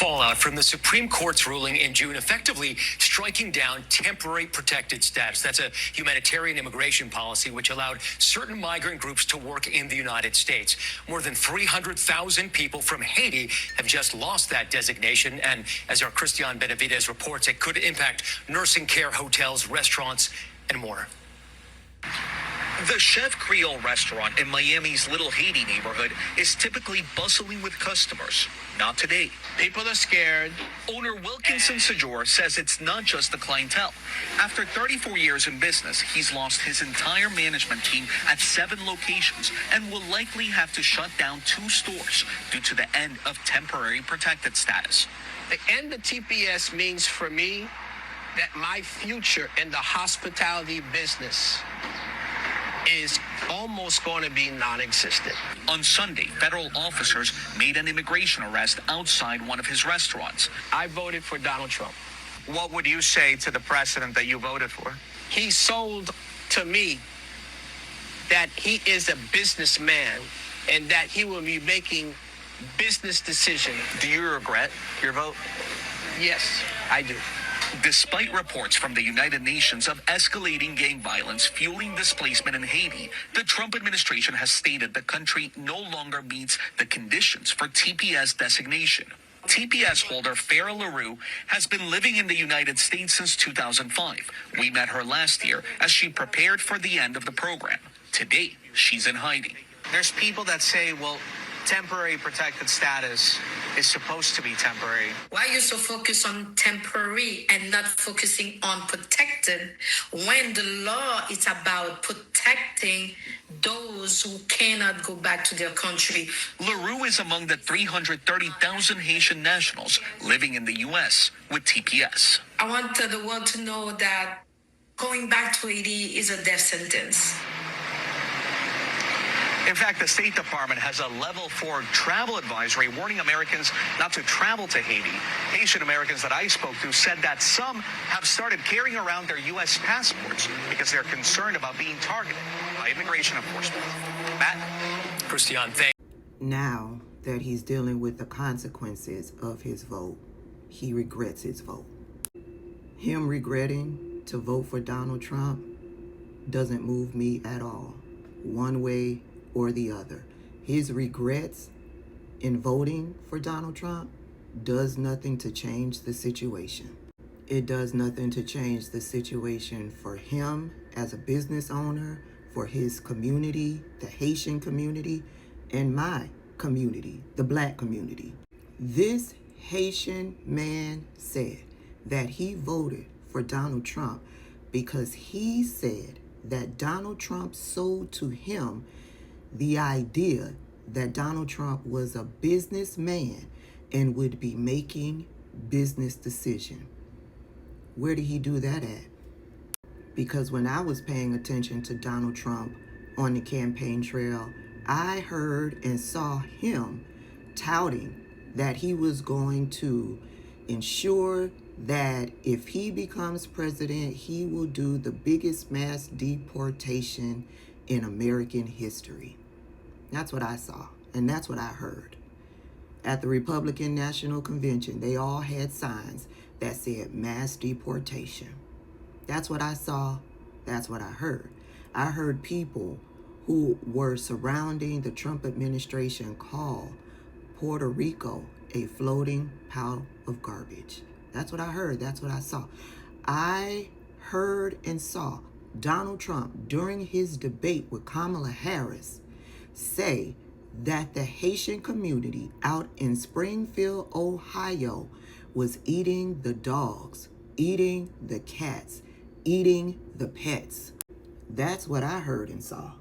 fallout from the Supreme Court's ruling in June, effectively striking down temporary protected status. That's a humanitarian immigration policy which allowed certain migrant groups to work in the United States. More than 300,000 people from Haiti have just lost that designation. And as our Christian Benavidez reports, it could impact nursing care, hotels, restaurants, and more. The Chef Creole restaurant in Miami's Little Haiti neighborhood is typically bustling with customers. Not today. People are scared. Owner Wilkinson Sajor says it's not just the clientele. After 34 years in business, he's lost his entire management team at 7 locations and will likely have to shut down 2 stores due to the end of temporary protected status. The end of TPS means for me that my future in the hospitality business is almost going to be non-existent. On Sunday, federal officers made an immigration arrest outside one of his restaurants. I voted for Donald Trump. What would you say to the president that you voted for? He sold to me that he is a businessman and that he will be making business decisions. Do you regret your vote? Yes, I do. Despite reports from the United Nations of escalating gang violence fueling displacement in Haiti, the Trump administration has stated the country no longer meets the conditions for TPS designation. TPS holder Farah LaRue has been living in the United States since 2005. We met her last year as she prepared for the end of the program. Today, she's in hiding. There's people that say, well, temporary protected status is supposed to be temporary. Why are you so focused on temporary and not focusing on protected when the law is about protecting those who cannot go back to their country? LaRue is among the 330,000 Haitian nationals living in the U.S. with TPS. I want the world to know that going back to Haiti is a death sentence. In fact, the State Department has a level 4 travel advisory warning Americans not to travel to Haiti. Haitian Americans that I spoke to said that some have started carrying around their U.S. passports because they're concerned about being targeted by immigration enforcement. Matt? Christian, thank Now that he's dealing with the consequences of his vote, he regrets his vote. Him regretting to vote for Donald Trump doesn't move me at all, one way or the other. His regrets in voting for Donald Trump does nothing to change the situation. It does nothing to change the situation for him as a business owner, for his community, the Haitian community, and my community, the Black community. This Haitian man said that he voted for Donald Trump because he said that Donald Trump sold to him the idea that Donald Trump was a businessman and would be making business decisions. Where did he do that at? Because when I was paying attention to Donald Trump on the campaign trail, I heard and saw him touting that he was going to ensure that if he becomes president, he will do the biggest mass deportation in American history. That's what I saw, and that's what I heard. At the Republican National Convention, they all had signs that said mass deportation. That's what I saw, that's what I heard. I heard people who were surrounding the Trump administration call Puerto Rico a floating pile of garbage. That's what I heard, that's what I saw. I heard and saw Donald Trump during his debate with Kamala Harris say that the Haitian community out in Springfield, Ohio was eating the dogs, eating the cats, eating the pets. That's what I heard and saw.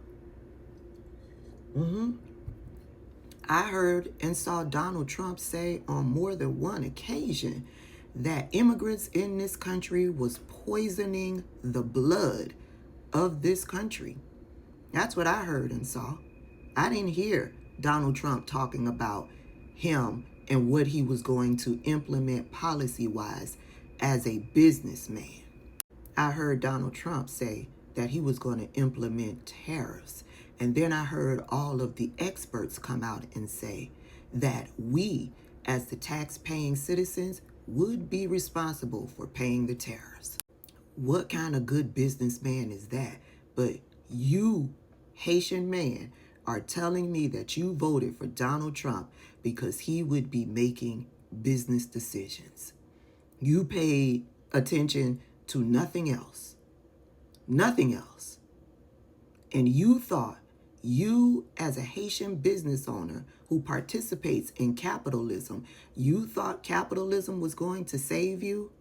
I heard and saw Donald Trump say on more than one occasion that immigrants in this country was poisoning the blood of this country. That's what I heard and saw. I didn't hear Donald Trump talking about him and what he was going to implement policy-wise as a businessman. I heard Donald Trump say that he was going to implement tariffs. And then I heard all of the experts come out and say that we as the tax-paying citizens would be responsible for paying the tariffs. What kind of good businessman is that? But you, Haitian man, are telling me that you voted for Donald Trump because he would be making business decisions. You paid attention to nothing else. Nothing else. And you thought you, as a Haitian business owner who participates in capitalism, you thought capitalism was going to save you?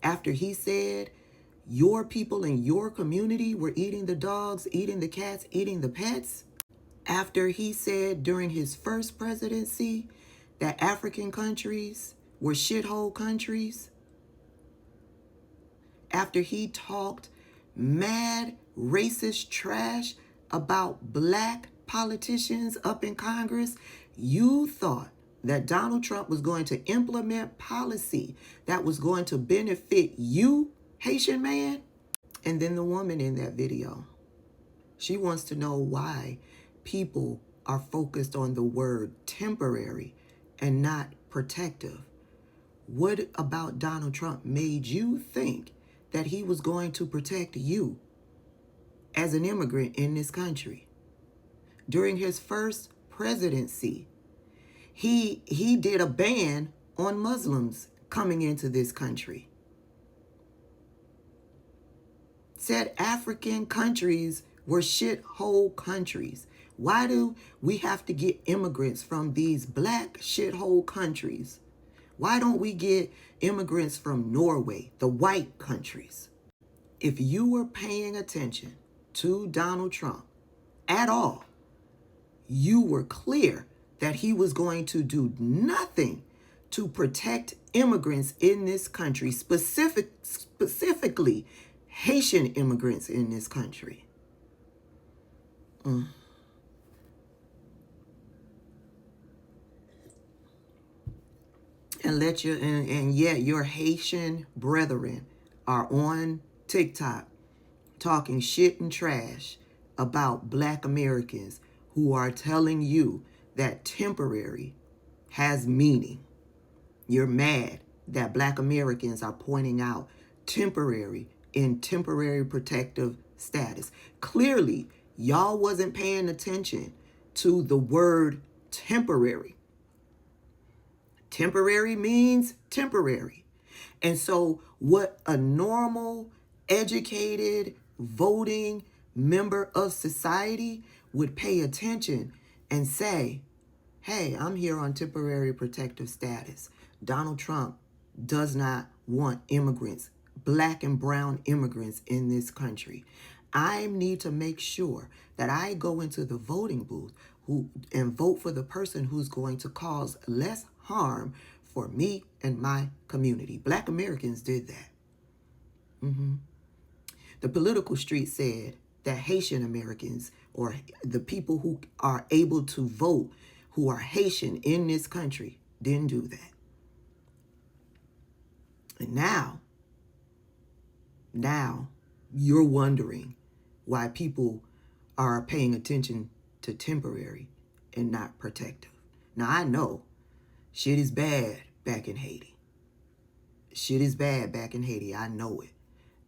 After he said your people in your community were eating the dogs, eating the cats, eating the pets? After he said during his first presidency that African countries were shithole countries? After he talked mad racist trash about black politicians up in Congress, you thought that Donald Trump was going to implement policy that was going to benefit you, Haitian man? And then the woman in that video, she wants to know why people are focused on the word temporary and not protective. What about Donald Trump made you think that he was going to protect you as an immigrant in this country? During his first presidency, he did a ban on Muslims coming into this country. Said African countries were shithole countries. Why do we have to get immigrants from these black shithole countries? Why don't we get immigrants from Norway, the white countries? If you were paying attention to Donald Trump at all, you were clear that he was going to do nothing to protect immigrants in this country, specifically Haitian immigrants in this country. And yet your Haitian brethren are on TikTok talking shit and trash about black Americans who are telling you that temporary has meaning. You're mad that black Americans are pointing out temporary in temporary protective status. Clearly, y'all wasn't paying attention to the word temporary. Temporary means temporary. And so what a normal, educated, voting member of society would pay attention and say, hey, I'm here on temporary protective status. Donald Trump does not want immigrants, black and brown immigrants in this country. I need to make sure that I go into the voting booth and vote for the person who's going to cause less harm for me and my community. Black Americans did that. The political street said that Haitian Americans, or the people who are able to vote who are Haitian in this country, didn't do that. And now you're wondering why people are paying attention to temporary and not protective. Now, I know shit is bad back in Haiti. Shit is bad back in Haiti. I know it.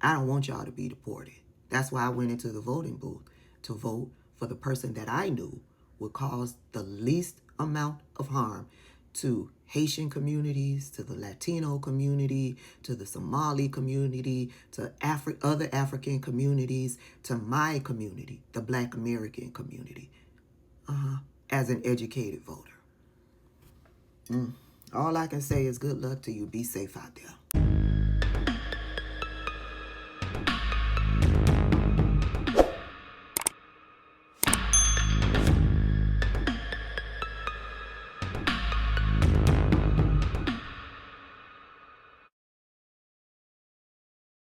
I don't want y'all to be deported. That's why I went into the voting booth to vote for the person that I knew would cause the least amount of harm to Haitian communities, to the Latino community, to the Somali community, to other African communities, to my community, the Black American community, as an educated voter. All I can say is good luck to you. Be safe out there.